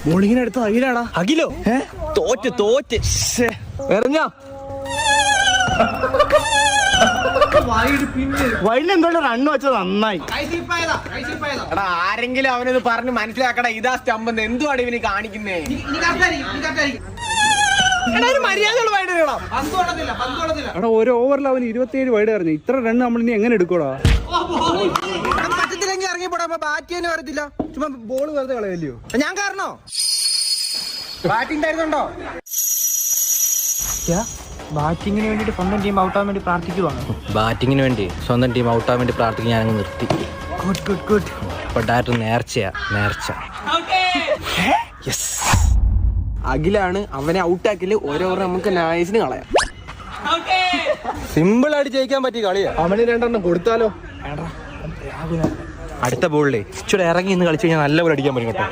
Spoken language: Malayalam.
ബോളിങ്ങിന് അടുത്ത അഖിലാടാ. അഖിലോ? തോറ്റ് എറിഞ്ഞോ? വൈഡിൽ എന്തോ റണ്ണ് വെച്ചത് നന്നായി. എടാ ആരെങ്കിലും അവനത് പറഞ്ഞ് മനസ്സിലാക്കടാ, ഇതാ സ്റ്റമ്പ്. എന്തുവാണ് ഇവന് കാണിക്കുന്നേ? മര്യാദയുള്ള വൈഡ് എടാ. ഒരു ഓവറിൽ അവന് 27 വൈഡ് എറിഞ്ഞു. ഇത്ര റണ്ണ് നമ്മൾ ഇനി എങ്ങനെ എടുക്കൂടാ? പറ്റത്തില്ലെങ്കിൽ ഇറങ്ങിപ്പോടാ. ബാറ്റ് ചെയ്യാൻ വരത്തില്ല, ചുമ്മാ ബോൾ വെറുതെ കളയല്ലയോ? ഞാൻ കാരണോ? ബാറ്റിംഗ് തരുന്നുണ്ടോ? ബാറ്റിങ്ങിന് വേണ്ടിട്ട് സ്വന്തം ടീം ഔട്ടാൻ വേണ്ടി പ്രാർത്ഥിക്കുവാണ്. ബാറ്റിങ്ങിന് വേണ്ടി സ്വന്തം ടീം ഔട്ടാൻ വേണ്ടി പ്രാർത്ഥിക്കാൻ ഞാനങ്ങ് നിർത്തി. ഗുഡ്. ഇപ്പൊ ഡയറക്റ്റ് നേർച്ച. അഖിലാണ് അവനെ ഔട്ടാക്കില്. ഓരോ ഓവർ നമുക്ക് നൈസിന് കളയാം. സിമ്പിൾ ആയിട്ട് ജയിക്കാൻ പറ്റിയ കളിയാ. അവന് 2 എണ്ണം കൊടുത്താലോ? അടുത്ത ബോളിലേ ഇച്ചിരി ഇറങ്ങി ഇന്ന് കളിച്ചു കഴിഞ്ഞാൽ നല്ലപോലെ അടിക്കാൻ പറ്റും കേട്ടോ.